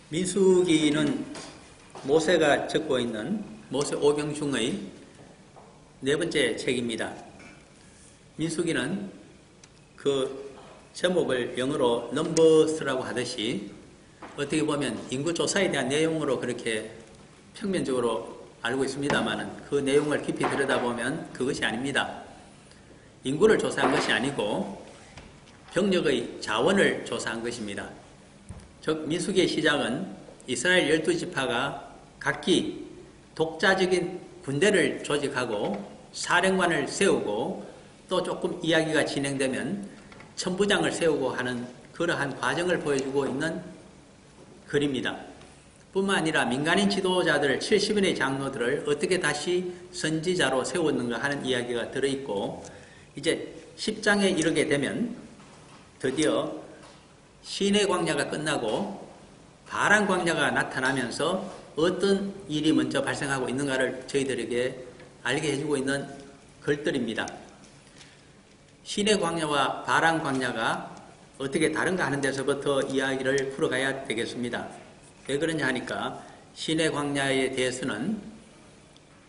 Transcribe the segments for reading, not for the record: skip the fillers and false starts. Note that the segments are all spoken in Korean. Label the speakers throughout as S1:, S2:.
S1: 민수기는 모세가 적고 있는 모세 오경 중의 네 번째 책입니다. 민수기는 그 제목을 영어로 넘버스라고 하듯이 어떻게 보면 인구조사에 대한 내용으로 그렇게 평면적으로 알고 있습니다만 그 내용을 깊이 들여다보면 그것이 아닙니다. 인구를 조사한 것이 아니고 병력의 자원을 조사한 것입니다. 즉 민수기의 시작은 이스라엘 12지파가 각기 독자적인 군대를 조직하고 사령관을 세우고 또 조금 이야기가 진행되면 천부장을 세우고 하는 그러한 과정을 보여주고 있는 글입니다. 뿐만 아니라 민간인 지도자들 70인의 장로들을 어떻게 다시 선지자로 세웠는가 하는 이야기가 들어있고 이제 10장에 이르게 되면 드디어 시내 광야가 끝나고 바란 광야가 나타나면서 어떤 일이 먼저 발생하고 있는가를 저희들에게 알게 해주고 있는 글들입니다. 시내 광야와 바란 광야가 어떻게 다른가 하는 데서부터 이야기를 풀어가야 되겠습니다. 왜 그러냐 하니까 시내 광야에 대해서는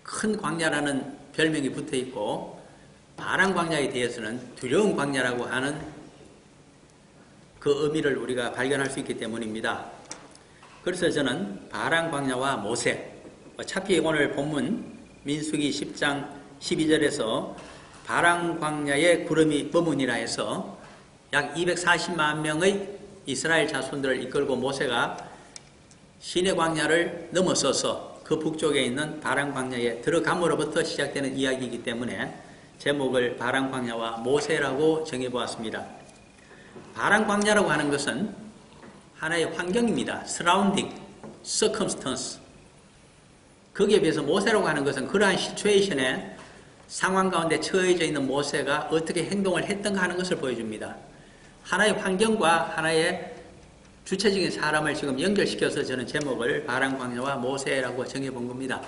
S1: 큰 광야라는 별명이 붙어 있고 바란 광야에 대해서는 두려운 광야라고 하는 그 의미를 우리가 발견할 수 있기 때문입니다. 그래서 저는 바란 광야와 모세, 어차피 오늘 본문 민수기 10장 12절에서 바란 광야의 구름이 머무니라 해서 약 240만 명의 이스라엘 자손들을 이끌고 모세가 시내 광야를 넘어서서 그 북쪽에 있는 바란 광야에 들어감으로부터 시작되는 이야기이기 때문에 제목을 바란 광야와 모세라고 정해보았습니다. 바란 광야라고 하는 것은 하나의 환경입니다. surrounding, circumstance. 거기에 비해서 모세라고 하는 것은 그러한 시츄에이션에 상황 가운데 처해져 있는 모세가 어떻게 행동을 했던가 하는 것을 보여줍니다. 하나의 환경과 하나의 주체적인 사람을 지금 연결시켜서 저는 제목을 바란 광야와 모세라고 정해본 겁니다.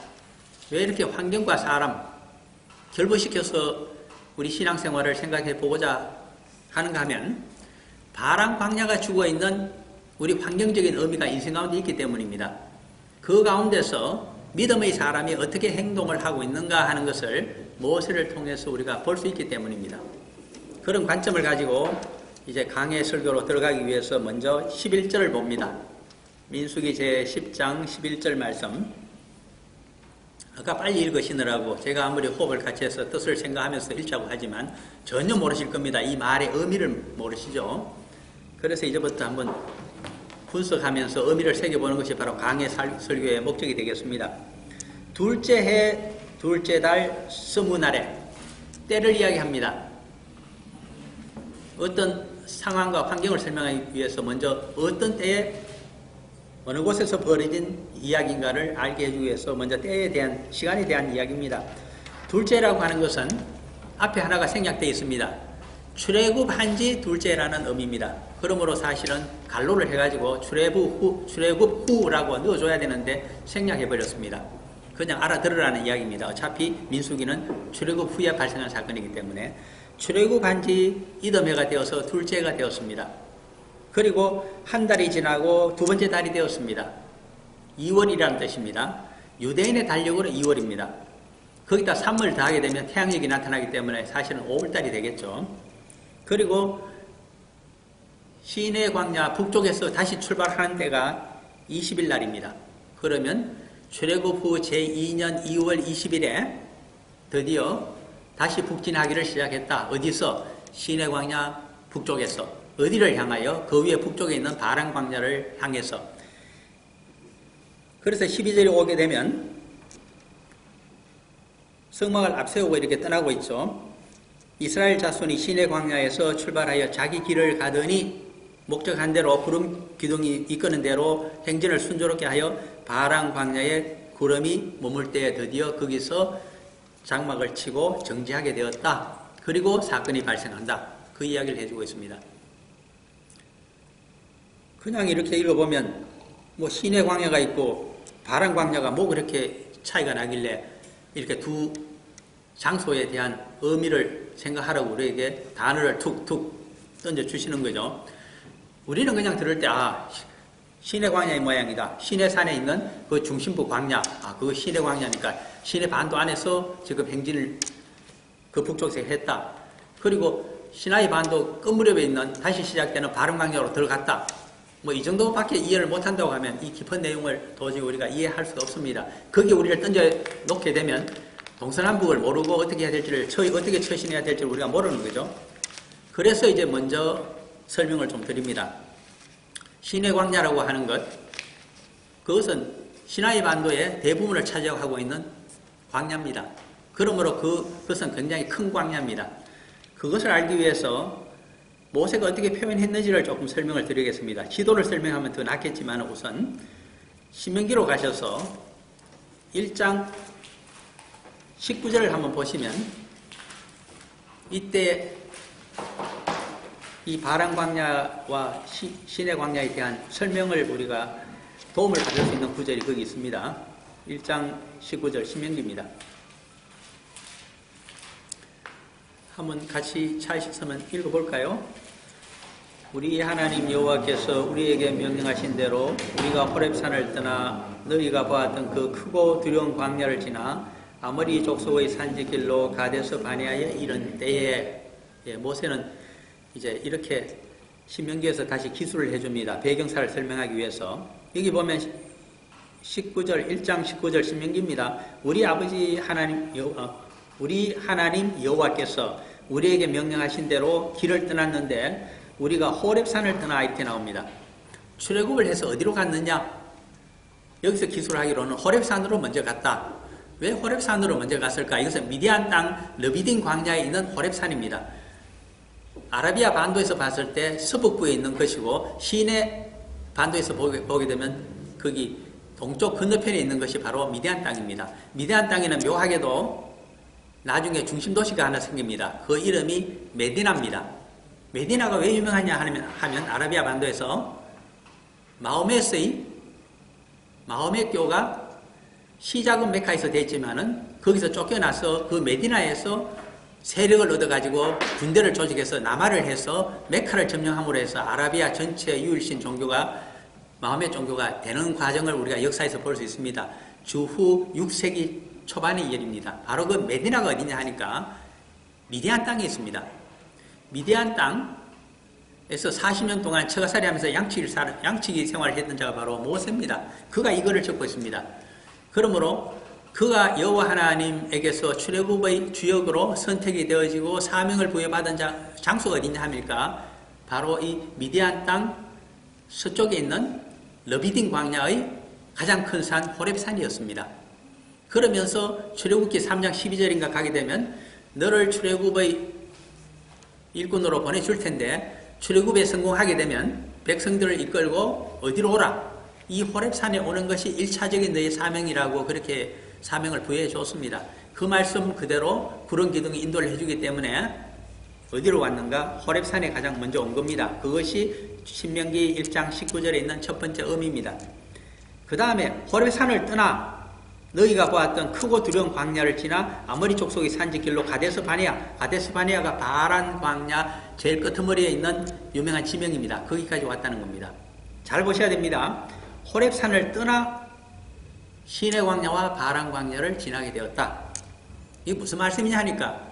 S1: 왜 이렇게 환경과 사람 결부시켜서 우리 신앙생활을 생각해 보고자 하는가 하면 바란 광야가 주고 있는 우리 환경적인 의미가 인생 가운데 있기 때문입니다. 그 가운데서 믿음의 사람이 어떻게 행동을 하고 있는가 하는 것을 모세를 통해서 우리가 볼 수 있기 때문입니다. 그런 관점을 가지고 이제 강해 설교로 들어가기 위해서 먼저 11절을 봅니다. 민수기 제10장 11절 말씀. 아까 빨리 읽으시느라고 제가 아무리 호흡을 같이 해서 뜻을 생각하면서 읽자고 하지만 전혀 모르실 겁니다. 이 말의 의미를 모르시죠. 그래서 이제부터 한번 분석하면서 의미를 새겨보는 것이 바로 강해 설교의 목적이 되겠습니다. 둘째 해, 둘째 달, 스무 날에 때를 이야기합니다. 어떤 상황과 환경을 설명하기 위해서 먼저 어떤 때에 어느 곳에서 벌어진 이야기인가를 알게 해주기 위해서 먼저 때에 대한 시간에 대한 이야기입니다. 둘째라고 하는 것은 앞에 하나가 생략되어 있습니다. 출애굽한 지 둘째라는 의미입니다. 그러므로 사실은 갈로를 해가지고 출애굽 후라고 넣어줘야 되는데 생략해버렸습니다. 그냥 알아들으라는 이야기입니다. 어차피 민수기는 출애굽 후에 발생한 사건이기 때문에 출애굽한 지 이듬해가 되어서 둘째가 되었습니다. 그리고 한 달이 지나고 두 번째 달이 되었습니다. 2월이라는 뜻입니다. 유대인의 달력으로 2월입니다. 거기다 3을 더하게 되면 태양력이 나타나기 때문에 사실은 5월달이 되겠죠. 그리고 시내 광야 북쪽에서 다시 출발하는 때가 20일 날입니다. 그러면 출애굽 후 제2년 2월 20일에 드디어 다시 북진하기를 시작했다. 어디서? 시내 광야 북쪽에서. 어디를 향하여? 그 위에 북쪽에 있는 바란 광야를 향해서. 그래서 12절에 오게 되면 성막을 앞세우고 이렇게 떠나고 있죠. 이스라엘 자손이 시내 광야에서 출발하여 자기 길을 가더니 목적한 대로 구름 기둥이 이끄는 대로 행진을 순조롭게 하여 바란 광야에 구름이 머물 때에 드디어 거기서 장막을 치고 정지하게 되었다. 그리고 사건이 발생한다. 그 이야기를 해주고 있습니다. 그냥 이렇게 읽어보면 뭐 시내 광야가 있고 바란 광야가 뭐 그렇게 차이가 나길래 이렇게 두 장소에 대한 의미를 생각하라고 우리에게 단어를 툭툭 던져주시는 거죠. 우리는 그냥 들을 때 시내 광야의 모양이다. 시내산에 있는 그 중심부 광야, 그거 시내 광야니까 시내 반도 안에서 지금 행진을 그 북쪽에서 했다. 그리고 시나이 반도 끝무렵에 있는 다시 시작되는 바른 광야로 들어갔다. 뭐 이 정도밖에 이해를 못한다고 하면 이 깊은 내용을 도저히 우리가 이해할 수가 없습니다. 거기에 우리를 던져놓게 되면 동서남북을 모르고 어떻게 해야 될지를, 어떻게 처신해야 될지를 우리가 모르는 거죠. 그래서 이제 먼저 설명을 좀 드립니다. 시내 광야라고 하는 것, 그것은 시나이 반도의 대부분을 차지하고 있는 광야입니다. 그러므로 그것은 굉장히 큰 광야입니다. 그것을 알기 위해서 모세가 어떻게 표현했는지를 조금 설명을 드리겠습니다. 지도를 설명하면 더 낫겠지만 우선 신명기로 가셔서 1장 19절을 한번 보시면 이때 이 바란 광야와 시내 광야에 대한 설명을 우리가 도움을 받을 수 있는 구절이 거기 있습니다. 1장 19절 신명기입니다. 한번 같이 차이시서면 읽어볼까요? 우리 하나님 여호와께서 우리에게 명령하신 대로 우리가 호렙산을 떠나 너희가 보았던 그 크고 두려운 광야를 지나 아모리 족속의 산지길로 가데스 바네아에 이른 때에, 모세는 이제 이렇게 신명기에서 다시 기술을 해줍니다. 배경사를 설명하기 위해서. 여기 보면 1장 19절 신명기입니다. 우리 하나님 여호와께서 우리에게 명령하신 대로 길을 떠났는데 우리가 호렙산을 떠나 이렇게 나옵니다. 출애굽을 해서 어디로 갔느냐? 여기서 기술하기로는 호렙산으로 먼저 갔다. 왜 호렙산으로 먼저 갔을까? 이것은 미디안 땅 르비딘 광야에 있는 호렙산입니다. 아라비아 반도에서 봤을 때 서북부에 있는 것이고 시내 반도에서 보게 되면 거기 동쪽 건너편에 있는 것이 바로 미디안 땅입니다. 미디안 땅에는 묘하게도 나중에 중심 도시가 하나 생깁니다. 그 이름이 메디나입니다. 메디나가 왜 유명하냐 하면 아라비아 반도에서 마호메의 교가 시작은 메카에서 됐지만은 거기서 쫓겨나서 그 메디나에서 세력을 얻어가지고 군대를 조직해서 남하를 해서 메카를 점령함으로 해서 아라비아 전체 유일신 종교가 마호메 종교가 되는 과정을 우리가 역사에서 볼 수 있습니다. 주후 6세기 초반의 일입니다. 바로 그 메디나가 어디냐 하니까 미디안 땅에 있습니다. 미디안 땅에서 40년 동안 처가살이 하면서 양치기 생활을 했던 자가 바로 모세입니다. 그가 이거를 적고 있습니다. 그러므로 그가 여호와 하나님에게서 출애굽의 주역으로 선택이 되어지고 사명을 부여받은 장소가 어디냐 하니까 바로 이 미디안 땅 서쪽에 있는 르비딘 광야의 가장 큰 산 호렙산이었습니다. 그러면서 출애굽기 3장 12절인가 가게 되면 너를 출애굽의 일꾼으로 보내줄 텐데 출애굽에 성공하게 되면 백성들을 이끌고 어디로 오라? 이 호렙산에 오는 것이 1차적인 너의 사명이라고 그렇게 사명을 부여해 줬습니다. 그 말씀 그대로 구름 기둥이 인도를 해주기 때문에 어디로 왔는가? 호렙산에 가장 먼저 온 겁니다. 그것이 신명기 1장 19절에 있는 첫 번째 의미입니다. 그 다음에 호렙산을 떠나 너희가 보았던 크고 두려운 광야를 지나 아모리 족속의 산지길로 가데스 바네아가 바란 광야 제일 끄트머리에 있는 유명한 지명입니다. 거기까지 왔다는 겁니다. 잘 보셔야 됩니다. 호렙산을 떠나 시내 광야와 바란 광야를 지나게 되었다. 이게 무슨 말씀이냐 하니까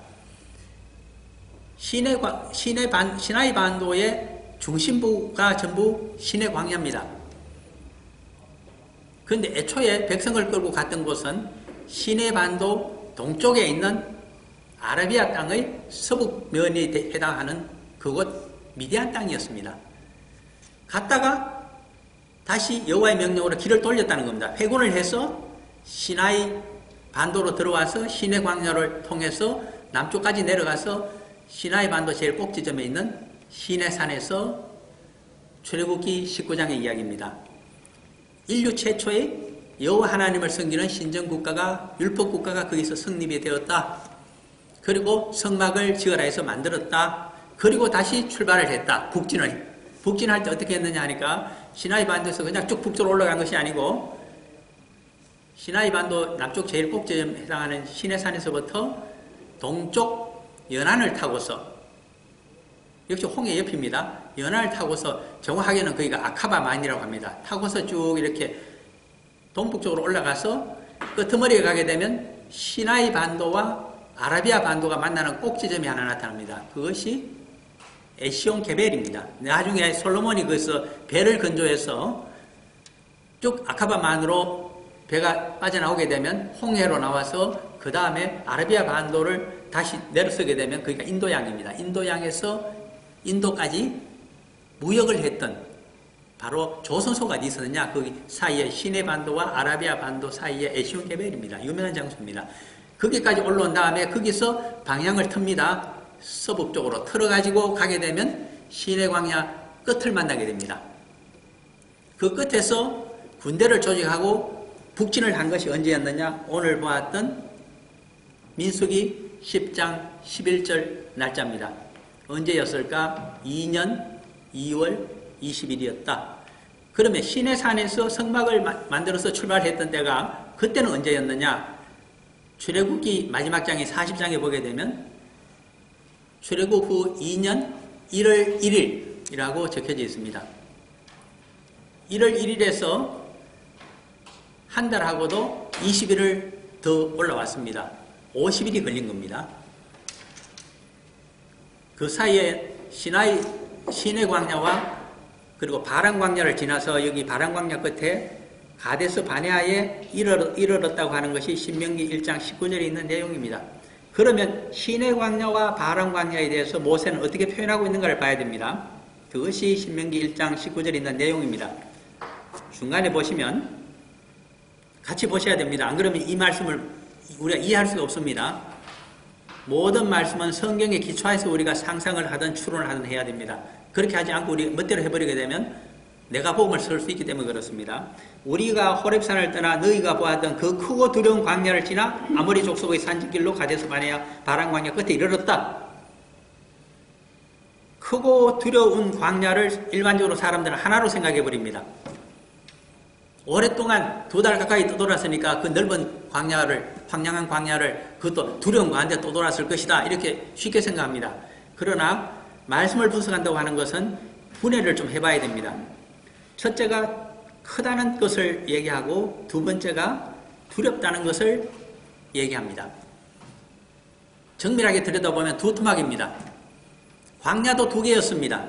S1: 시나이 반도의 중심부가 전부 시내 광야입니다. 그런데 애초에 백성을 끌고 갔던 곳은 시내 반도 동쪽에 있는 아라비아 땅의 서북면에 해당하는 그곳 미디안 땅이었습니다. 갔다가 다시 여호와의 명령으로 길을 돌렸다는 겁니다. 회군을 해서 시나이 반도로 들어와서 시내 광야를 통해서 남쪽까지 내려가서 시나이 반도 제일 꼭지점에 있는 시내산에서 출애굽기 19장의 이야기입니다. 인류 최초의 여호와 하나님을 섬기는 신정국가가 율법국가가 거기서 성립이 되었다. 그리고 성막을 지어라 해서 만들었다. 그리고 다시 출발을 했다. 북진할 때 어떻게 했느냐 하니까 시나이 반도에서 그냥 쭉 북쪽으로 올라간 것이 아니고 시나이 반도 남쪽 제일 꼭지점에 해당하는 시내산에서부터 동쪽 연안을 타고서 역시 홍해 옆입니다. 연안을 타고서 정확하게는 거기가 아카바만이라고 합니다. 타고서 쭉 이렇게 동북쪽으로 올라가서 끄트머리에 가게 되면 시나이 반도와 아라비아 반도가 만나는 꼭지점이 하나 나타납니다. 그것이 에시온 게벨입니다. 나중에 솔로몬이 거기서 배를 건조해서 쭉 아카바만으로 배가 빠져나오게 되면 홍해로 나와서 그 다음에 아라비아 반도를 다시 내려서게 되면 거기가 인도양입니다. 인도양에서 인도까지 무역을 했던 바로 조선소가 어디 있었느냐? 거기 사이에 시내 반도와 아라비아 반도 사이에 에시온 게벨입니다. 유명한 장소입니다. 거기까지 올라온 다음에 거기서 방향을 틉니다. 서북 쪽으로 틀어가지고 가게 되면 시내 광야 끝을 만나게 됩니다. 그 끝에서 군대를 조직하고 북진을 한 것이 언제였느냐? 오늘 보았던 민수기 10장 11절 날짜입니다. 언제였을까? 2년 2월 20일이었다. 그러면 시내산에서 성막을 만들어서 출발했던 때가 그때는 언제였느냐? 출애굽기 마지막 장이 40장에 보게 되면 출애굽 후 2년 1월 1일이라고 적혀져 있습니다. 1월 1일에서 한 달하고도 20일을 더 올라왔습니다. 50일이 걸린 겁니다. 그 사이에 시내 광야와 그리고 바란 광야를 지나서 여기 바란 광야 끝에 가데스 바네아에 이르렀다고 하는 것이 신명기 1장 19절에 있는 내용입니다. 그러면 시내 광야와 바란 광야에 대해서 모세는 어떻게 표현하고 있는가를 봐야 됩니다. 그것이 신명기 1장 19절에 있는 내용입니다. 중간에 보시면 같이 보셔야 됩니다. 안 그러면 이 말씀을 우리가 이해할 수가 없습니다. 모든 말씀은 성경에 기초해서 우리가 상상을 하든 추론을 하든 해야 됩니다. 그렇게 하지 않고 우리 멋대로 해버리게 되면 내가 복음을 설 수 있기 때문에 그렇습니다. 우리가 호렙산을 떠나 너희가 보았던 그 크고 두려운 광야를 지나 아모리 족속의 산지길로 가데스 바네아 바란 광야 끝에 이르렀다. 크고 두려운 광야를 일반적으로 사람들은 하나로 생각해 버립니다. 오랫동안 2달 가까이 떠돌았으니까 그 넓은 광야를, 황량한 광야를 그것도 두려운 광야인데 떠돌았을 것이다. 이렇게 쉽게 생각합니다. 그러나 말씀을 분석한다고 하는 것은 분해를 좀 해봐야 됩니다. 첫째가 크다는 것을 얘기하고 두 번째가 두렵다는 것을 얘기합니다. 정밀하게 들여다보면 두 토막입니다. 광야도 2개였습니다.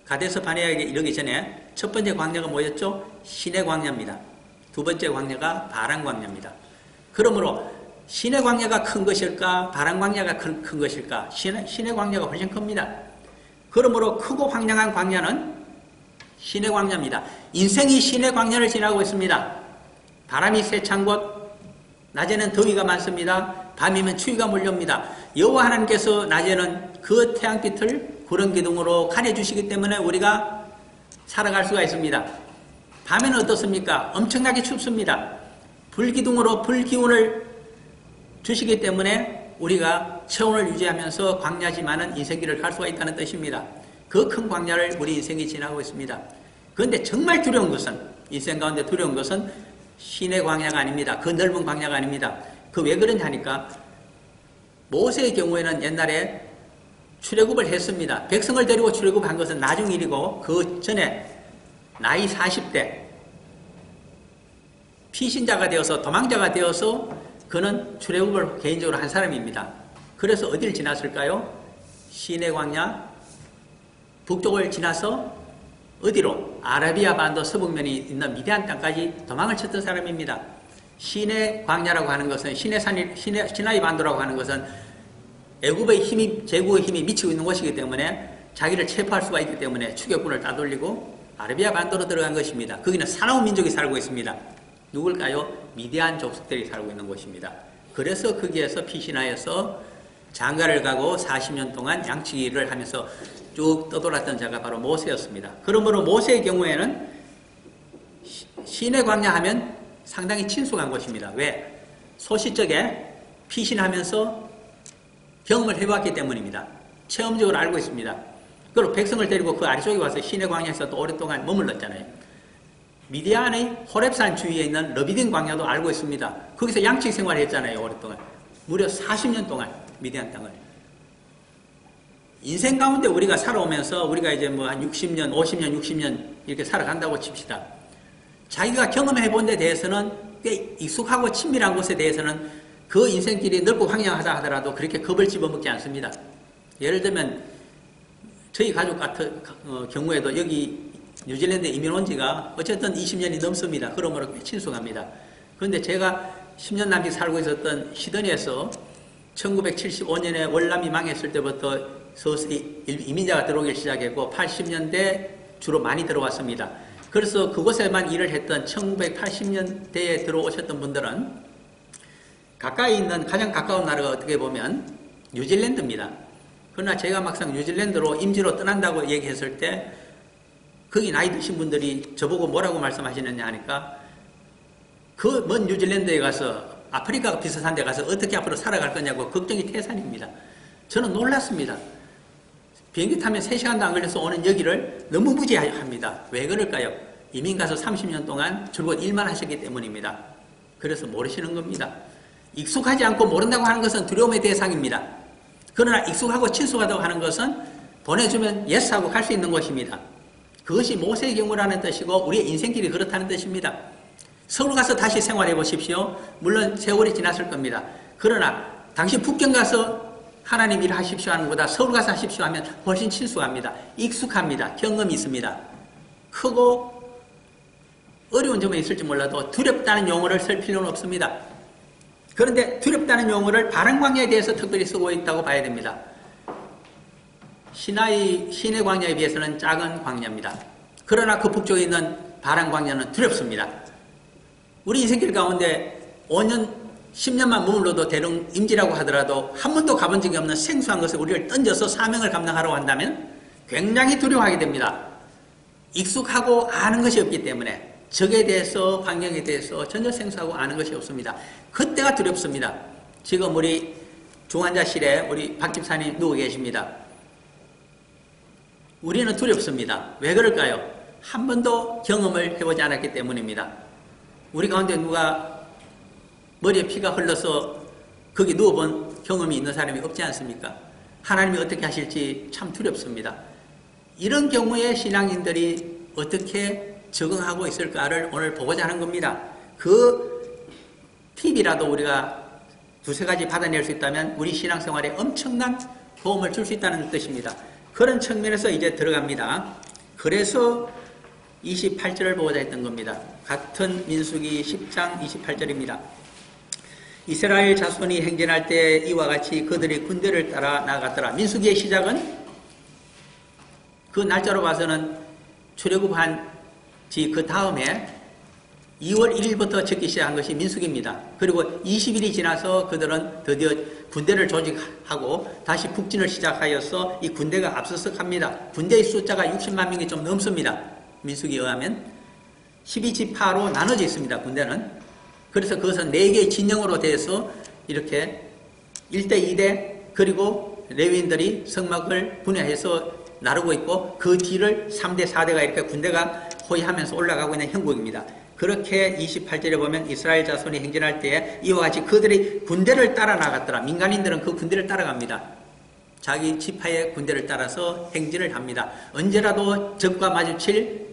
S1: 가데스 바네아에게 이르기 전에 첫 번째 광야가 뭐였죠? 시내 광야입니다. 두 번째 광야가 바란 광야입니다. 그러므로 시내 광야가 큰 것일까? 바란 광야가 큰 것일까? 시내 광야가 훨씬 큽니다. 그러므로 크고 황량한 광야는 시내 광야입니다. 인생이 시내 광야를 지나고 있습니다. 바람이 세찬 곳, 낮에는 더위가 많습니다. 밤이면 추위가 몰려옵니다. 여호와 하나님께서 낮에는 그 태양빛을 구름 기둥으로 가려주시기 때문에 우리가 살아갈 수가 있습니다. 밤에는 어떻습니까? 엄청나게 춥습니다. 불기둥으로 불기운을 주시기 때문에 우리가 체온을 유지하면서 광야지만은 인생길을 갈 수가 있다는 뜻입니다. 그 큰 광야를 우리 인생이 지나고 있습니다. 그런데 정말 두려운 것은, 인생 가운데 두려운 것은 시내 광야가 아닙니다. 그 넓은 광야가 아닙니다. 그 왜 그러냐 하니까 모세의 경우에는 옛날에 출애굽을 했습니다. 백성을 데리고 출애굽한 것은 나중 일이고 그 전에 나이 40대 피신자가 되어서 도망자가 되어서 그는 출애굽을 개인적으로 한 사람입니다. 그래서 어디를 지났을까요? 시내 광야 북쪽을 지나서 어디로? 아라비아 반도 서북면이 있는 미디안 땅까지 도망을 쳤던 사람입니다. 시내 광야라고 하는 것은 시나이 반도라고 하는 것은 애굽의 힘이, 제국의 힘이 미치고 있는 곳이기 때문에 자기를 체포할 수가 있기 때문에 추격군을 따돌리고 아라비아 반도로 들어간 것입니다. 거기는 사나운 민족이 살고 있습니다. 누굴까요? 미디안 족속들이 살고 있는 곳입니다. 그래서 거기에서 피신하여서 장가를 가고 40년 동안 양치기를 하면서 쭉 떠돌았던 자가 바로 모세였습니다. 그러므로 모세의 경우에는 시내 광야 하면 상당히 친숙한 곳입니다. 왜? 소시적에 피신하면서 경험을 해봤기 때문입니다. 체험적으로 알고 있습니다. 그리고 백성을 데리고 그 아래쪽에 와서 시내 광야에서 또 오랫동안 머물렀잖아요. 미디안의 호렙산 주위에 있는 러비딘 광야도 알고 있습니다. 거기서 양식 생활을 했잖아요. 오랫동안. 무려 40년 동안 미디안 땅을. 인생 가운데 우리가 살아오면서 우리가 이제 뭐 한 60년, 50년, 60년 이렇게 살아간다고 칩시다. 자기가 경험해 본 데 대해서는 꽤 익숙하고 친밀한 곳에 대해서는 그 인생길이 넓고 황량하다 하더라도 그렇게 겁을 집어먹지 않습니다. 예를 들면 저희 가족 같은 경우에도 여기 뉴질랜드에 이민 온 지가 어쨌든 20년이 넘습니다. 그러므로 꽤 친숙합니다. 그런데 제가 10년 남짓 살고 있었던 시드니에서 1975년에 월남이 망했을 때부터 서서히 이민자가 들어오기 시작했고 80년대 주로 많이 들어왔습니다. 그래서 그곳에만 일을 했던 1980년대에 들어오셨던 분들은 가까이 있는 가장 가까운 나라가 어떻게 보면 뉴질랜드입니다. 그러나 제가 막상 뉴질랜드로 임시로 떠난다고 얘기했을 때 거기 나이 드신 분들이 저보고 뭐라고 말씀하시느냐 하니까 그 먼 뉴질랜드에 가서 아프리카가 비슷한 데 가서 어떻게 앞으로 살아갈 거냐고 걱정이 태산입니다. 저는 놀랐습니다. 비행기 타면 3시간도 안 걸려서 오는 여기를 너무 무지합니다. 왜 그럴까요? 이민 가서 30년 동안 줄곧 일만 하셨기 때문입니다. 그래서 모르시는 겁니다. 익숙하지 않고 모른다고 하는 것은 두려움의 대상입니다. 그러나 익숙하고 친숙하다고 하는 것은 보내주면 예스하고 갈 수 있는 것입니다. 그것이 모세의 경우라는 뜻이고 우리의 인생길이 그렇다는 뜻입니다. 서울 가서 다시 생활해 보십시오. 물론 세월이 지났을 겁니다. 그러나 당시 북경 가서 하나님 일 하십시오 하는 것보다 서울 가서 하십시오 하면 훨씬 친숙합니다. 익숙합니다. 경험이 있습니다. 크고 어려운 점이 있을지 몰라도 두렵다는 용어를 쓸 필요는 없습니다. 그런데 두렵다는 용어를 바른 광야에 대해서 특별히 쓰고 있다고 봐야 됩니다. 시내 광야에 비해서는 작은 광야입니다. 그러나 그 북쪽에 있는 바른 광야는 두렵습니다. 우리 인생길 가운데 5년, 10년만 머물러도 되는 임지라고 하더라도 한 번도 가본 적이 없는 생소한 것을 우리를 던져서 사명을 감당하라고 한다면 굉장히 두려워하게 됩니다. 익숙하고 아는 것이 없기 때문에 적에 대해서, 환경에 대해서 전혀 생소하고 아는 것이 없습니다. 그때가 두렵습니다. 지금 우리 중환자실에 우리 박 집사님 누워 계십니다. 우리는 두렵습니다. 왜 그럴까요? 한 번도 경험을 해보지 않았기 때문입니다. 우리 가운데 누가 머리에 피가 흘러서 거기 누워본 경험이 있는 사람이 없지 않습니까? 하나님이 어떻게 하실지 참 두렵습니다. 이런 경우에 신앙인들이 어떻게 적응하고 있을까를 오늘 보고자 하는 겁니다. 그 팁이라도 우리가 두세 가지 받아낼 수 있다면 우리 신앙생활에 엄청난 도움을 줄 수 있다는 뜻입니다. 그런 측면에서 이제 들어갑니다. 그래서 28절을 보고자 했던 겁니다. 같은 민수기 10장 28절입니다. 이스라엘 자손이 행진할 때 이와 같이 그들이 군대를 따라 나갔더라. 민수기의 시작은 그 날짜로 봐서는 출애굽한 지 그 다음에 2월 1일부터 적기 시작한 것이 민수기입니다. 그리고 20일이 지나서 그들은 드디어 군대를 조직하고 다시 북진을 시작하여서 이 군대가 앞서서 갑니다. 군대의 숫자가 60만 명이 좀 넘습니다. 민수기에 의하면 12지파로 나눠져 있습니다. 군대는. 그래서 그것은 4개의 진영으로 되어서 이렇게 1대 2대 그리고 레위인들이 성막을 분야해서 나르고 있고 그 뒤를 3대 4대가 이렇게 군대가 호위하면서 올라가고 있는 형국입니다. 그렇게 28절에 보면 이스라엘 자손이 행진할 때에 이와 같이 그들이 군대를 따라 나갔더라. 민간인들은 그 군대를 따라갑니다. 자기 지파의 군대를 따라서 행진을 합니다. 언제라도 적과 마주칠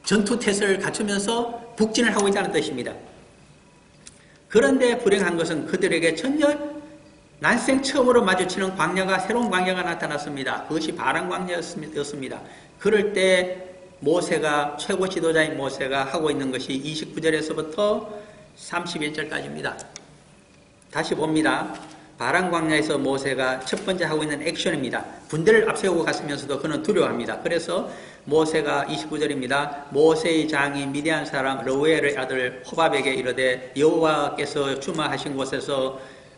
S1: 전투태세를 갖추면서 북진을 하고 있다는 뜻입니다. 그런데 불행한 것은 그들에게 전혀 난생 처음으로 마주치는 광야가 새로운 광야가 나타났습니다. 그것이 바람 광야였습니다. 그럴 때 모세가 최고 지도자인 모세가 하고 있는 것이 29절에서부터 31절까지입니다. 다시 봅니다. 바람 광야에서 모세가 첫 번째 하고 있는 액션입니다. 군대를 앞세우고 갔으면서도 그는 두려워합니다. 그래서 모세가 29절입니다. 모세의 장인 미디안 사람 르우엘의 아들 호밥에게 이르되 여호와께서 주마하신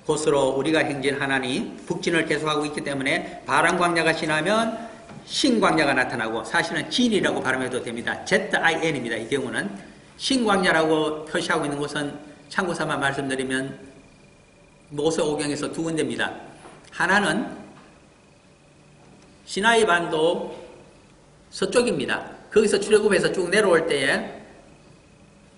S1: 곳으로 우리가 행진하나니 북진을 계속하고 있기 때문에 바람 광야가 지나면 신광야가 나타나고 사실은 진이라고 발음해도 됩니다. ZIN입니다. 이 경우는 신광야라고 표시하고 있는 곳은 참고삼아 말씀드리면 모세 오경에서 두 군데입니다. 하나는 시나이 반도 서쪽입니다. 거기서 출애굽해서 쭉 내려올 때에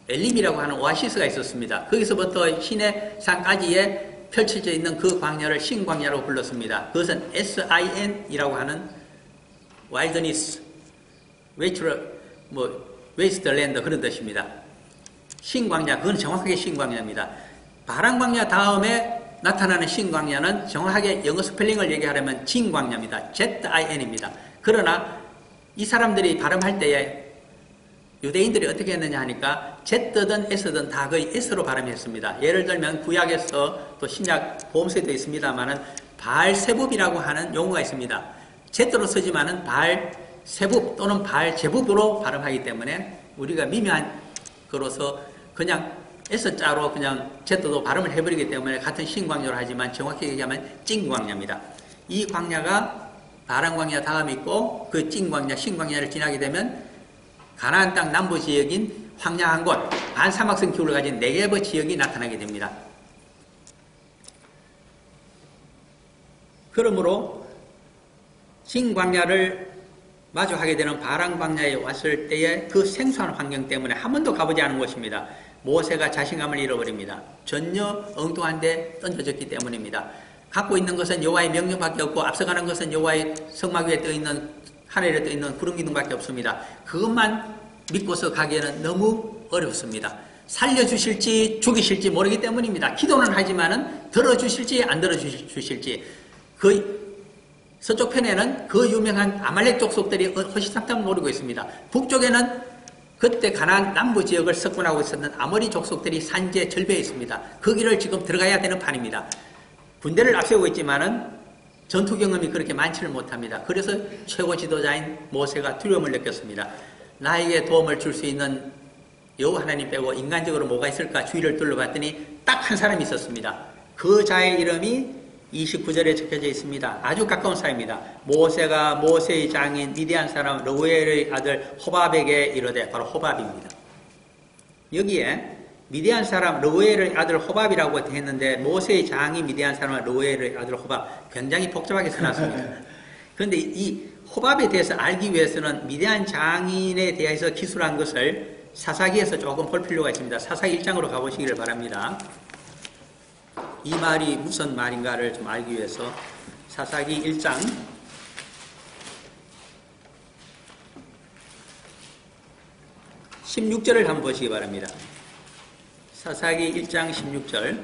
S1: 엘림이라고 하는 오아시스가 있었습니다. 거기서부터 시내산까지의 펼쳐져 있는 그 광야를 신광야라고 불렀습니다. 그것은 SIN이라고 하는 와일드니스, 웨이스트랜드 그런 뜻입니다. 신광야, 그건 정확하게 신광야입니다. 바람광야 다음에 나타나는 신광야는 정확하게 영어 스펠링을 얘기하려면 진광야입니다. ZIN입니다. 그러나 이 사람들이 발음할 때에 유대인들이 어떻게 했느냐 하니까 Z든 S든 다 거의 S로 발음했습니다. 예를 들면 구약에서 또 신약 보험서에도 있습니다만은 바알세붑이라고 하는 용어가 있습니다. Z로 쓰지만은 바알세붑 또는 바알제붑으로 발음하기 때문에 우리가 미묘한 거로서 그냥 S자로 그냥 Z도 발음을 해버리기 때문에 같은 신광야로 하지만 정확히 얘기하면 찐광야입니다. 이 광야가 바람광야 다음에 있고 그 찐광야, 신광야를 지나게 되면 가나안 땅 남부 지역인 황량한 곳, 반사막성 기후를 가진 네게브 지역이 나타나게 됩니다. 그러므로 진광야를 마주하게 되는 바람광야에 왔을 때의 그 생소한 환경 때문에 한 번도 가보지 않은 곳입니다. 모세가 자신감을 잃어버립니다. 전혀 엉뚱한 데 던져졌기 때문입니다. 갖고 있는 것은 여호와의 명령밖에 없고 앞서가는 것은 여호와의 성막 위에 떠있는 하늘에 떠있는 구름 기둥밖에 없습니다. 그것만 믿고서 가기에는 너무 어렵습니다. 살려주실지 죽이실지 모르기 때문입니다. 기도는 하지만은 들어주실지 안 들어주실지. 그 서쪽 편에는 그 유명한 아말렉 족속들이 허시상탕 노리고 있습니다. 북쪽에는 그때 가나안 남부 지역을 석권하고 있었던 아모리 족속들이 산지에 절벽에 있습니다. 거기를 지금 들어가야 되는 판입니다. 군대를 앞세우고 있지만은 전투 경험이 그렇게 많지를 못합니다. 그래서 최고 지도자인 모세가 두려움을 느꼈습니다. 나에게 도움을 줄 수 있는 여호와 하나님 빼고 인간적으로 뭐가 있을까 주위를 둘러봤더니 딱 한 사람이 있었습니다. 그 자의 이름이 29절에 적혀져 있습니다. 아주 가까운 사이입니다. 모세가 모세의 장인 미디안 사람 르우엘의 아들 호밥에게 이르되, 바로 호밥입니다. 여기에 미디안 사람 르우엘의 아들 호밥이라고 했는데 모세의 장인 미디안 사람 르우엘의 아들 호밥, 굉장히 복잡하게 써놨습니다. 그런데 이 호밥에 대해서 알기 위해서는 미디안 장인에 대해서 기술한 것을 사사기에서 조금 볼 필요가 있습니다. 사사기 1장으로 가보시기를 바랍니다. 이 말이 무슨 말인가를 좀 알기 위해서 사사기 1장 16절을 한번 보시기 바랍니다. 사사기 1장 16절.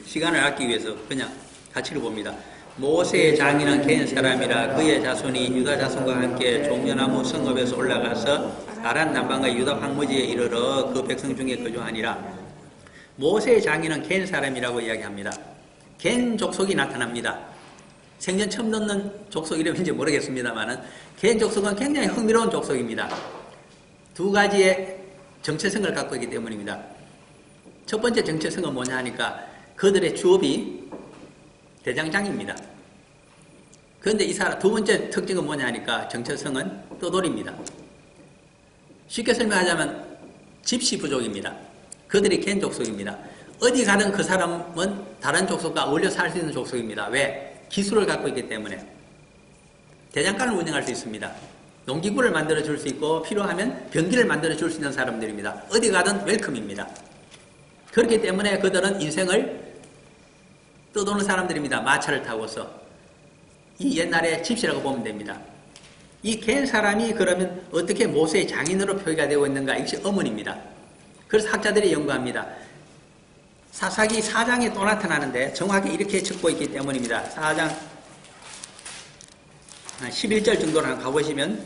S1: 시간을 아끼기 위해서 그냥 같이 봅니다. 모세의 장인은 개인 사람이라 그의 자손이 유다 자손과 함께 종려나무 성읍에서 올라가서 아란 남방과 유다 황무지에 이르러 그 백성 중에 거주하니라. 모세의 장인은 겐 사람이라고 이야기합니다. 겐 족속이 나타납니다. 생전 처음 듣는 족속 이름인지 모르겠습니다만은 겐 족속은 굉장히 흥미로운 족속입니다. 두 가지의 정체성을 갖고 있기 때문입니다. 첫 번째 정체성은 뭐냐 하니까 그들의 주업이 대장장입니다. 그런데 이 사람 두 번째 특징은 뭐냐 하니까 정체성은 떠돌입니다. 쉽게 설명하자면 집시 부족입니다. 그들이 겐 족속입니다. 어디 가든 그 사람은 다른 족속과 어울려 살 수 있는 족속입니다. 왜? 기술을 갖고 있기 때문에. 대장간을 운영할 수 있습니다. 농기구를 만들어 줄 수 있고 필요하면 변기를 만들어 줄 수 있는 사람들입니다. 어디 가든 웰컴입니다. 그렇기 때문에 그들은 인생을 떠도는 사람들입니다. 마차를 타고서. 이 옛날에 집시라고 보면 됩니다. 이 겐 사람이 그러면 어떻게 모세의 장인으로 표기가 되고 있는가? 이것이 어머니입니다. 그래서 학자들이 연구합니다. 사사기 4장에 또 나타나는데 정확히 이렇게 적고 있기 때문입니다. 4장 11절 정도로 한번 가보시면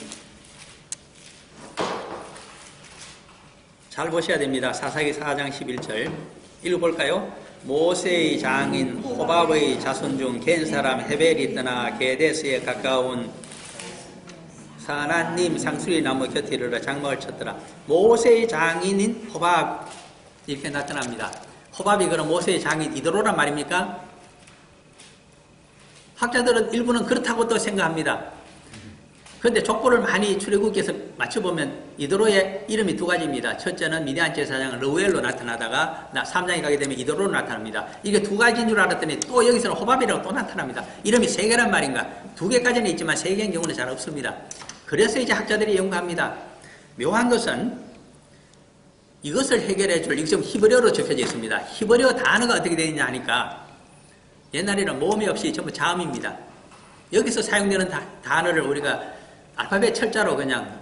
S1: 잘 보셔야 됩니다. 사사기 4장 11절 읽어볼까요? 모세의 장인 호밥의 자손 중 겐 사람 헤벨이 떠나 게데스에 가까운 사나님 상수리 나무 곁에 이르러 장막을 쳤더라. 모세의 장인인 호밥 이렇게 나타납니다. 호밥이 그럼 모세의 장인 이드로란 말입니까? 학자들은 일부는 그렇다고 또 생각합니다. 그런데 족보를 많이 출애굽기에서 맞춰보면 이드로의 이름이 두 가지입니다. 첫째는 미디안 제사장 르우엘로 나타나다가 3장에 가게 되면 이드로로 나타납니다. 이게 두 가지인 줄 알았더니 또 여기서는 호밥이라고 또 나타납니다. 이름이 세 개란 말인가? 두 개까지는 있지만 세 개인 경우는 잘 없습니다. 그래서 이제 학자들이 연구합니다. 묘한 것은 이것을 해결해 줄, 이게 지금 히브리어로 적혀져 있습니다. 히브리어 단어가 어떻게 되어 있냐 하니까 옛날에는 모음이 없이 전부 자음입니다. 여기서 사용되는 단어를 우리가 알파벳 철자로 그냥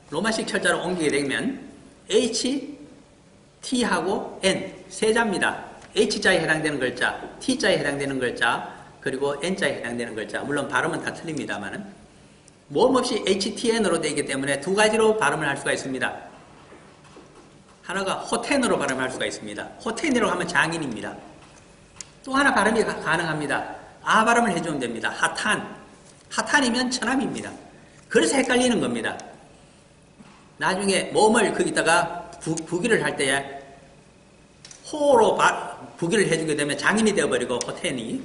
S1: 로마식 철자로 옮기게 되면 H, T하고 N 세 자입니다. H자에 해당되는 글자, T자에 해당되는 글자, 그리고 N자에 해당되는 글자. 물론 발음은 다 틀립니다만은 모음 없이 HTN으로 되어 있기 때문에 두 가지로 발음을 할 수가 있습니다. 하나가 호텐으로 발음할 수가 있습니다. 호텐이라고 하면 장인입니다. 또 하나 발음이 가능합니다. 아 발음을 해주면 됩니다. 하탄. 하탄이면 처남입니다. 그래서 헷갈리는 겁니다. 나중에 모음을 거기다가 부기를 할 때에 호로 부기를 해주게 되면 장인이 되어버리고 호텐이,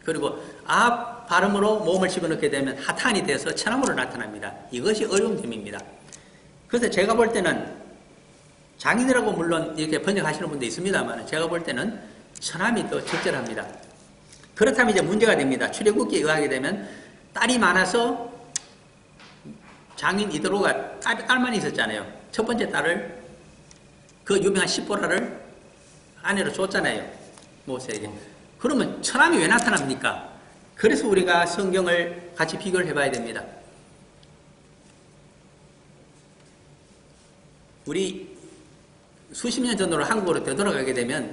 S1: 그리고 아 발음으로 모음을 집어넣게 되면 하탄이 돼서 처남으로 나타납니다. 이것이 어려운 점입니다. 그래서 제가 볼 때는 장인이라고 물론 이렇게 번역하시는 분도 있습니다만 제가 볼 때는 처남이 더 적절합니다. 그렇다면 이제 문제가 됩니다. 출애굽기에 의하게 되면 딸이 많아서 장인 이드로가 딸만 있었잖아요. 첫 번째 딸을 그 유명한 시보라를 아내로 줬잖아요. 모세에게. 그러면 처남이 왜 나타납니까? 그래서 우리가 성경을 같이 비교를 해봐야 됩니다. 우리 수십 년 전으로 한국으로 되돌아가게 되면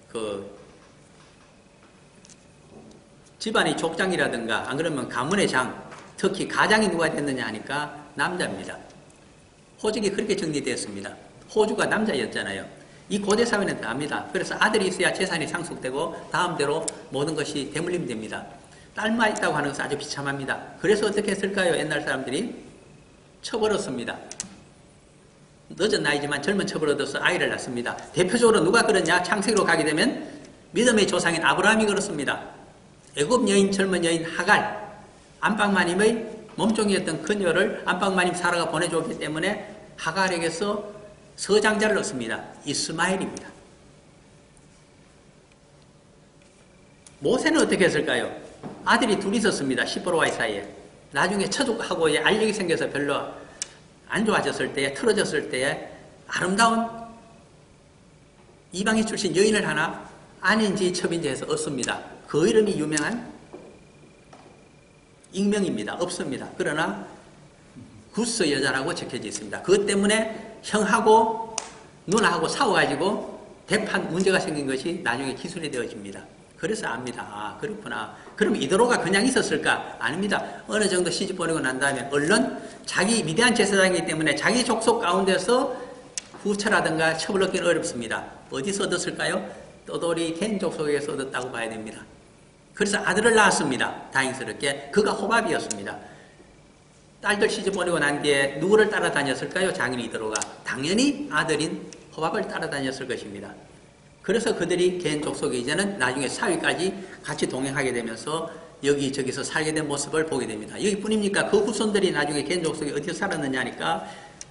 S1: 그 집안의 족장이라든가 안 그러면 가문의 장, 특히 가장이 누가 됐느냐 하니까 남자입니다. 호적이 그렇게 정리되었습니다. 호주가 남자였잖아요. 이 고대 사회는 다 압니다. 그래서 아들이 있어야 재산이 상속되고 다음대로 모든 것이 대물림 됩니다. 딸만 있다고 하는 것은 아주 비참합니다. 그래서 어떻게 했을까요? 옛날 사람들이 처벌했습니다. 늦은 나이지만 젊은 첩을 얻어서 아이를 낳습니다. 대표적으로 누가 그러냐? 창세기로 가게 되면 믿음의 조상인 아브라함이 그렇습니다. 애굽 여인, 젊은 여인 하갈, 안방마님의 몸종이었던 그녀를 안방마님 사라가 보내줬기 때문에 하갈에게서 서장자를 얻습니다. 이스마엘입니다. 모세는 어떻게 했을까요? 아들이 둘이 있었습니다. 시보로와의 사이에. 나중에 처족하고 알력이 생겨서 별로 안 좋아졌을 때에, 틀어졌을 때에 아름다운 이방인 출신 여인을 하나 아내인지 첩인지 해서 얻습니다. 그 이름이 유명한 익명입니다. 없습니다. 그러나 구스 여자라고 적혀져 있습니다. 그것 때문에 형하고 누나하고 싸워가지고 대판 문제가 생긴 것이 나중에 기술이 되어집니다. 그래서 압니다. 아 그렇구나. 그럼 이도로가 그냥 있었을까? 아닙니다. 어느 정도 시집 보내고 난 다음에 얼른 자기 위대한 제사장이기 때문에 자기 족속 가운데서 후처라든가 첩을 얻기는 어렵습니다. 어디서 얻었을까요? 떠돌이 겐 족속에서 얻었다고 봐야 됩니다. 그래서 아들을 낳았습니다. 다행스럽게. 그가 호밥이었습니다. 딸들 시집 보내고 난 뒤에 누구를 따라다녔을까요? 장인 이도로가. 당연히 아들인 호밥을 따라다녔을 것입니다. 그래서 그들이 겐 족속이 이제는 나중에 사위까지 같이 동행하게 되면서 여기저기서 살게 된 모습을 보게 됩니다. 여기뿐입니까? 그 후손들이 나중에 겐 족속이 어디서 살았느냐 하니까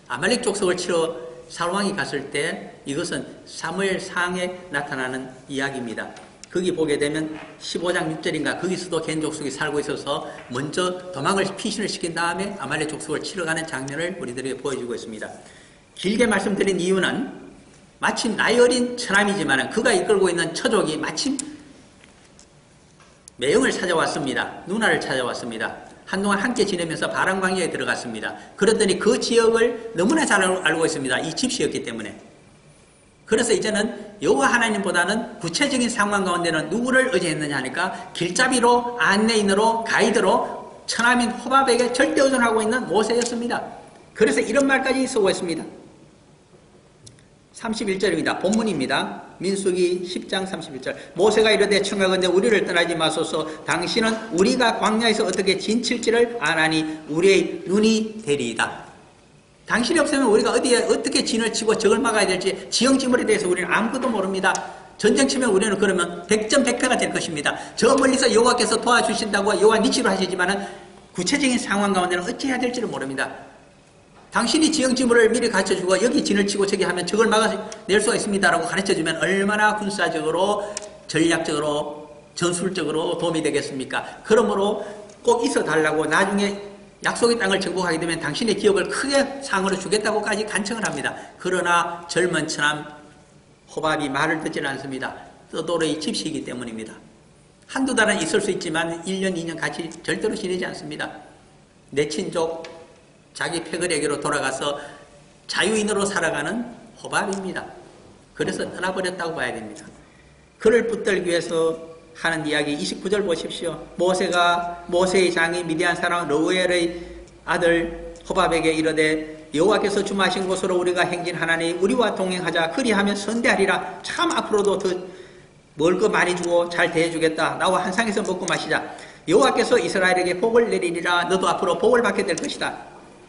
S1: 아말렉 족속을 치러 사울왕이 갔을 때 이것은 사무엘 상에 나타나는 이야기입니다. 거기 보게 되면 15장 6절인가 거기서도 겐 족속이 살고 있어서 먼저 도망을 피신을 시킨 다음에 아말렉 족속을 치러 가는 장면을 우리들에게 보여주고 있습니다. 길게 말씀드린 이유는 마침 나이 어린 처남이지만 그가 이끌고 있는 처족이 마침 매형을 찾아왔습니다. 누나를 찾아왔습니다. 한동안 함께 지내면서 바람광야에 들어갔습니다. 그랬더니 그 지역을 너무나 잘 알고 있습니다. 이 집시였기 때문에. 그래서 이제는 여호와 하나님보다는 구체적인 상황 가운데는 누구를 의지했느냐 하니까 길잡이로, 안내인으로, 가이드로 처남인 호밥에게 절대 의존하고 있는 모세였습니다. 그래서 이런 말까지 쓰고 있습니다. 31절입니다. 본문입니다. 민수기 10장 31절. 모세가 이르되 청하건대 우리를 떠나지 마소서. 당신은 우리가 광야에서 어떻게 진칠지를 아나니 우리의 눈이 되리이다. 당신이 없으면 우리가 어디에 어떻게 진을 치고 적을 막아야 될지 지형지물에 대해서 우리는 아무것도 모릅니다. 전쟁 치면 우리는 그러면 백전백패가 될 것입니다. 저 멀리서 여호와께서 도와주신다고 여호와 니치로 하시지만 구체적인 상황 가운데는 어찌해야 될지를 모릅니다. 당신이 지형지물을 미리 가르쳐주고 여기 진을 치고 저기 하면 적을 막아낼 수가 있습니다라고 가르쳐주면 얼마나 군사적으로 전략적으로 전술적으로 도움이 되겠습니까? 그러므로 꼭 있어 달라고 나중에 약속의 땅을 정복하게 되면 당신의 기업을 크게 상으로 주겠다고까지 간청을 합니다. 그러나 젊은 처남 호밥이 말을 듣지 않습니다. 떠돌의 집시이기 때문입니다. 한두 달은 있을 수 있지만 1년, 2년 같이 절대로 지내지 않습니다. 내 친족, 자기 패거리에게로 돌아가서 자유인으로 살아가는 호밥입니다. 그래서 떠나버렸다고 봐야 됩니다. 그를 붙들기 위해서 하는 이야기 29절 보십시오. 모세의 장이 미디안 사람 르우엘의 아들 호밥에게 이르되 여호와께서 주마신 곳으로 우리가 행진하나니 우리와 동행하자. 그리하면 선대하리라. 참 앞으로도 더 먹을 거 많이 주고 잘 대해주겠다. 나와 한 상에서 먹고 마시자. 여호와께서 이스라엘에게 복을 내리니라. 너도 앞으로 복을 받게 될 것이다.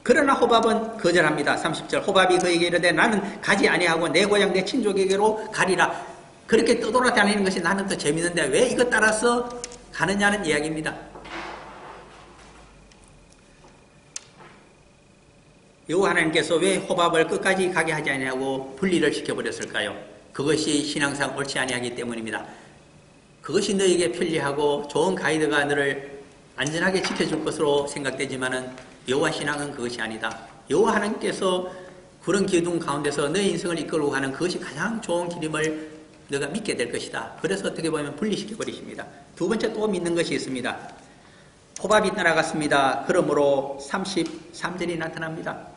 S1: 그러나 호밥은 거절합니다. 30절 호밥이 그에게 이르되 나는 가지 아니하고 내 고향 내 친족에게로 가리라. 그렇게 떠돌아다니는 것이 나는 더 재밌는데 왜 이것 따라서 가느냐는 이야기입니다. 여호와 하나님께서 왜 호밥을 끝까지 가게 하지 아니하고 분리를 시켜버렸을까요? 그것이 신앙상 옳지 아니하기 때문입니다. 그것이 너에게 편리하고 좋은 가이드가 너를 안전하게 지켜줄 것으로 생각되지만은 여호와 신앙은 그것이 아니다. 여호와 하나님께서 그런 기둥 가운데서 너의 인생을 이끌고 가는 그것이 가장 좋은 길임을 너가 믿게 될 것이다. 그래서 어떻게 보면 분리시켜 버리십니다. 두 번째 또 믿는 것이 있습니다. 호밥이 떠나갔습니다. 그러므로 33절이 나타납니다.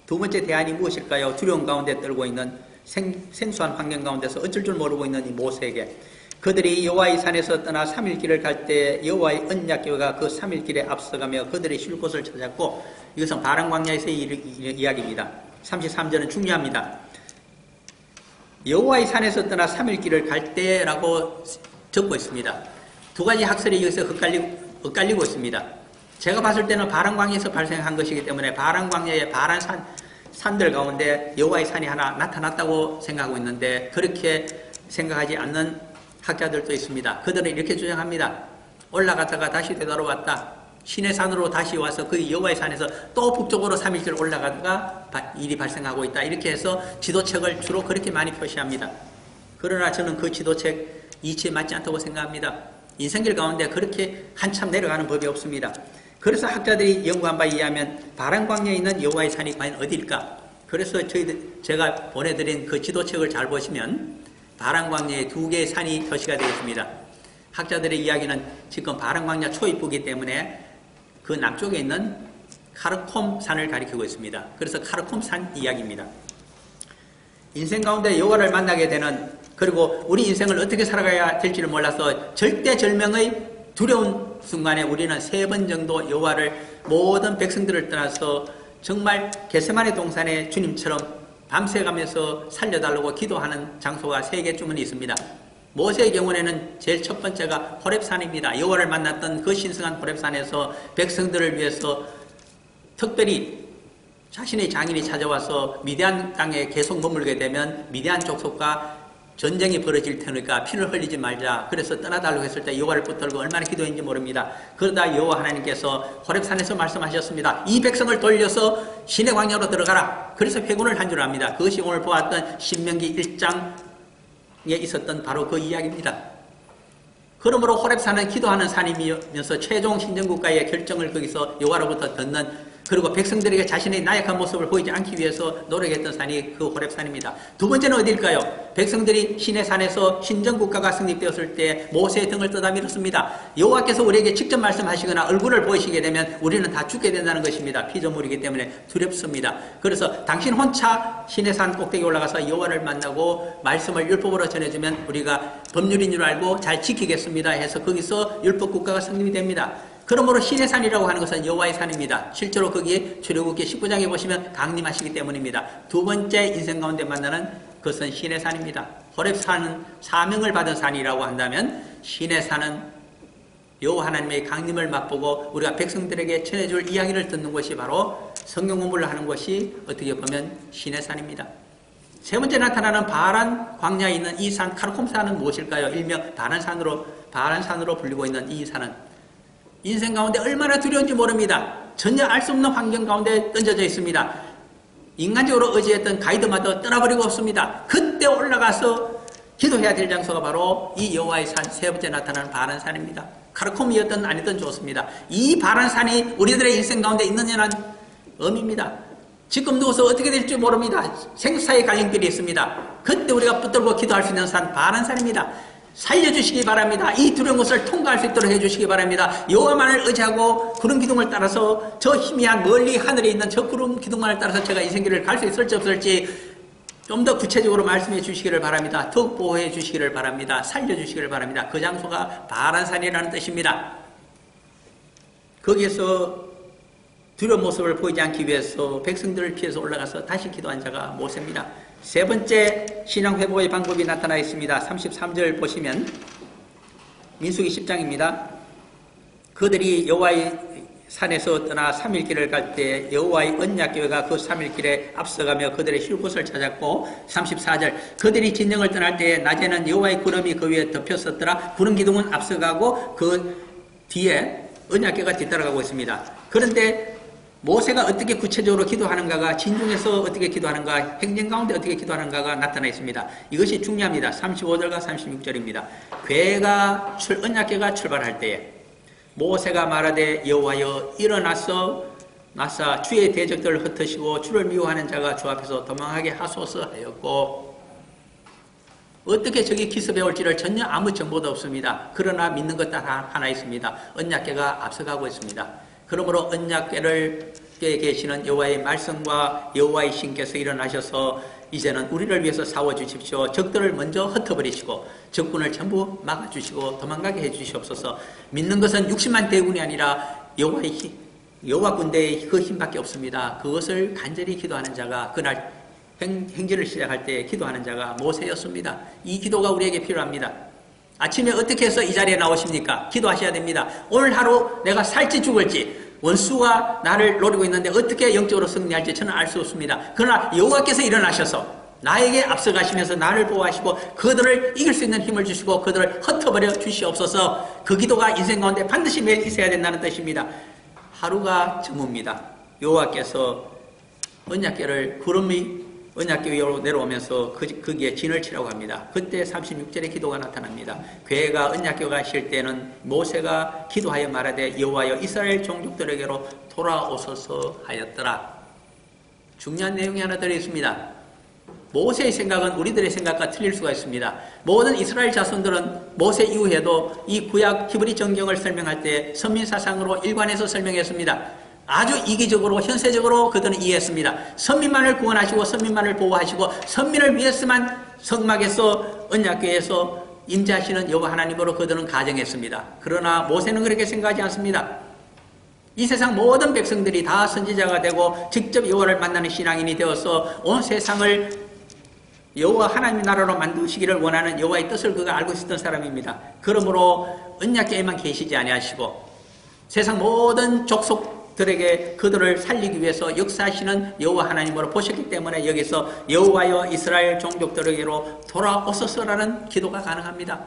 S1: 두 번째 대안이 무엇일까요? 두려움 가운데 떨고 있는 생소한 환경 가운데서 어쩔 줄 모르고 있는 이 모세에게 그들이 여호와의 산에서 떠나 3일 길을 갈 때 여호와의 언약궤가 그 3일 길에 앞서가며 그들이 쉴 곳을 찾았고 이것은 바람 광야에서의 이야기입니다. 33절은 중요합니다. 여호와의 산에서 떠나 3일 길을 갈 때라고 적고 있습니다. 두 가지 학설이 여기서 엇갈리고 있습니다. 제가 봤을 때는 바람 광야에서 발생한 것이기 때문에 바람 광야의 바람 산들 가운데 여호와의 산이 하나 나타났다고 생각하고 있는데 그렇게 생각하지 않는 학자들도 있습니다. 그들은 이렇게 주장합니다. 올라갔다가 다시 되돌아왔다. 시내산으로 다시 와서 그 여호와의 산에서 또 북쪽으로 3일길 올라가다가 일이 발생하고 있다. 이렇게 해서 지도책을 주로 그렇게 많이 표시합니다. 그러나 저는 그 지도책 이치에 맞지 않다고 생각합니다. 인생길 가운데 그렇게 한참 내려가는 법이 없습니다. 그래서 학자들이 연구한 바에 의하면 바람 광야에 있는 여호와의 산이 과연 어디일까? 그래서 제가 보내드린 그 지도책을 잘 보시면 바람 광야에 두 개의 산이 표시가 되어 있습니다. 학자들의 이야기는 지금 바람 광야 초입부이기 때문에 그 남쪽에 있는 카르콤 산을 가리키고 있습니다. 그래서 카르콤 산 이야기입니다. 인생 가운데 여호와를 만나게 되는 그리고 우리 인생을 어떻게 살아가야 될지를 몰라서 절대절명의 두려운 순간에 우리는 3번 정도 여호와를 모든 백성들을 떠나서 정말 겟세마네 동산의 주님처럼 밤새가면서 살려달라고 기도하는 장소가 3개쯤은 있습니다. 모세의 경우에는 제일 첫 번째가 호렙산입니다. 여호와를 만났던 그 신성한 호렙산에서 백성들을 위해서 특별히 자신의 장인이 찾아와서 미디안 땅에 계속 머물게 되면 미디안 족속과 전쟁이 벌어질 테니까 피를 흘리지 말자. 그래서 떠나달라고 했을 때 여호와를 붙들고 얼마나 기도했는지 모릅니다. 그러다 여호와 하나님께서 호렙산에서 말씀하셨습니다. 이 백성을 돌려서 시내 광야로 들어가라. 그래서 회군을 한 줄 압니다. 그것이 오늘 보았던 신명기 1장에 있었던 바로 그 이야기입니다. 그러므로 호렙산은 기도하는 산이면서 최종 신정국가의 결정을 거기서 여호와로부터 듣는 그리고 백성들에게 자신의 나약한 모습을 보이지 않기 위해서 노력했던 산이 그 호렙산입니다. 두 번째는 어디일까요? 백성들이 시내산에서 신정국가가 성립되었을 때 모세의 등을 떠다 밀었습니다. 여호와께서 우리에게 직접 말씀하시거나 얼굴을 보이시게 되면 우리는 다 죽게 된다는 것입니다. 피조물이기 때문에 두렵습니다. 그래서 당신 혼자 시내산 꼭대기에 올라가서 여호와를 만나고 말씀을 율법으로 전해주면 우리가 법률인 줄 알고 잘 지키겠습니다 해서 거기서 율법국가가 성립이 됩니다. 그러므로 시내산이라고 하는 것은 여호와의 산입니다. 실제로 거기에 출애굽기 19장에 보시면 강림하시기 때문입니다. 두 번째 인생 가운데 만나는 그것은 시내산입니다. 호렙산은 사명을 받은 산이라고 한다면 시내산은 여호와 하나님의 강림을 맛보고 우리가 백성들에게 전해줄 이야기를 듣는 것이 바로 성경 공부를 하는 것이 어떻게 보면 시내산입니다. 세 번째 나타나는 바란 광야에 있는 이 산 카르콤산은 무엇일까요? 일명 바란산으로 불리고 있는 이 산은 인생 가운데 얼마나 두려운지 모릅니다. 전혀 알 수 없는 환경 가운데 던져져 있습니다. 인간적으로 의지했던 가이드마저 떠나버리고 없습니다. 그때 올라가서 기도해야 될 장소가 바로 이 여호와의 산 세 번째 나타나는 바란산입니다. 카르콤이었든 아니든 좋습니다. 이 바른 산이 우리들의 인생 가운데 있느냐는 의미입니다. 지금 누워서 어떻게 될지 모릅니다. 생사의 갈림길이 있습니다. 그때 우리가 붙들고 기도할 수 있는 산, 바른 산입니다. 살려주시기 바랍니다. 이 두려운 것을 통과할 수 있도록 해주시기 바랍니다. 여호와만을 의지하고 구름 기둥을 따라서 저 희미한 멀리 하늘에 있는 저 구름 기둥만을 따라서 제가 이 생길을 갈 수 있을지 없을지 좀 더 구체적으로 말씀해 주시기를 바랍니다. 더욱 보호해 주시기를 바랍니다. 살려주시기를 바랍니다. 그 장소가 바른 산이라는 뜻입니다. 거기에서 두려운 모습을 보이지 않기 위해서 백성들을 피해서 올라가서 다시 기도한 자가 모세입니다. 세 번째 신앙 회복의 방법이 나타나 있습니다. 33절 보시면 민수기 10장입니다. 그들이 여호와의 산에서 떠나 3일길을 갈 때 여호와의 언약궤가 그 3일길에 앞서가며 그들의 쉴 곳을 찾았고 34절 그들이 진영을 떠날 때 낮에는 여호와의 구름이 그 위에 덮였었더라. 구름 기둥은 앞서가고 그 뒤에 언약궤가 뒤따라가고 있습니다. 그런데 모세가 어떻게 구체적으로 기도하는가가 진중에서 어떻게 기도하는가 행정 가운데 어떻게 기도하는가가 나타나 있습니다. 이것이 중요합니다. 35절과 36절입니다. 궤가 언약궤가 출발할 때에 모세가 말하되 여호와여 일어나서 나사 주의 대적들을 흩으시고 주를 미워하는 자가 주 앞에서 도망하게 하소서 하였고 어떻게 저기 기습해 올지를 전혀 아무 정보도 없습니다. 그러나 믿는 것 딱 하나 있습니다. 언약궤가 앞서가고 있습니다. 그러므로 언약궤를 계시는 여호와의 말씀과 여호와의 신께서 일어나셔서 이제는 우리를 위해서 싸워주십시오. 적들을 먼저 흩어버리시고 적군을 전부 막아주시고 도망가게 해주시옵소서. 믿는 것은 60만 대군이 아니라 여호와 군대의 그 힘밖에 없습니다. 그것을 간절히 기도하는 자가 그날 행진을 시작할 때 기도하는 자가 모세였습니다. 이 기도가 우리에게 필요합니다. 아침에 어떻게 해서 이 자리에 나오십니까? 기도하셔야 됩니다. 오늘 하루 내가 살지 죽을지 원수가 나를 노리고 있는데 어떻게 영적으로 승리할지 저는 알 수 없습니다. 그러나 여호와께서 일어나셔서 나에게 앞서가시면서 나를 보호하시고 그들을 이길 수 있는 힘을 주시고 그들을 흩어버려 주시옵소서. 그 기도가 인생 가운데 반드시 매일 있어야 된다는 뜻입니다. 하루가 저뭅니다. 여호와께서 언약궤를 구름이 언약궤 위로 내려오면서 거기에 진을 치라고 합니다. 그때 36절의 기도가 나타납니다. 궤가 언약궤가 실 때는 모세가 기도하여 말하되 여호와여 이스라엘 종족들에게로 돌아오소서 하였더라. 중요한 내용이 하나 들어있습니다. 모세의 생각은 우리들의 생각과 틀릴 수가 있습니다. 모든 이스라엘 자손들은 모세 이후에도 이 구약 히브리 정경을 설명할 때 선민사상으로 일관해서 설명했습니다. 아주 이기적으로 현세적으로 그들은 이해했습니다. 선민만을 구원하시고 선민만을 보호하시고 선민을 위해서만 성막에서 언약궤에서 임재하시는 여호와 하나님으로 그들은 가정했습니다. 그러나 모세는 그렇게 생각하지 않습니다. 이 세상 모든 백성들이 다 선지자가 되고 직접 여호와를 만나는 신앙인이 되어서 온 세상을 여호와 하나님의 나라로 만드시기를 원하는 여호와의 뜻을 그가 알고 있었던 사람입니다. 그러므로 언약궤에만 계시지 아니하시고 세상 모든 족속들에게 그들을 살리기 위해서 역사하시는 여호와 하나님으로 보셨기 때문에 여기서 여호와여 이스라엘 종족들에게로 돌아오소서라는 기도가 가능합니다.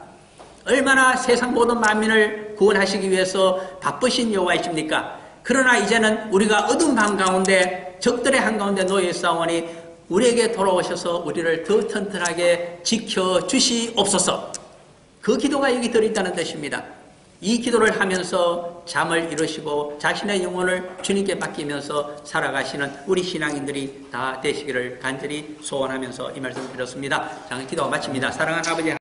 S1: 얼마나 세상 모든 만민을 구원하시기 위해서 바쁘신 여호와이십니까? 그러나 이제는 우리가 어두운 밤 가운데 적들의 한가운데 놓여 있사오니 우리에게 돌아오셔서 우리를 더 튼튼하게 지켜주시옵소서. 그 기도가 여기 들어있다는 뜻입니다. 이 기도를 하면서 잠을 이루시고 자신의 영혼을 주님께 맡기면서 살아가시는 우리 신앙인들이 다 되시기를 간절히 소원하면서 이 말씀을 드렸습니다. 자, 기도가 마칩니다. 사랑하는 아버지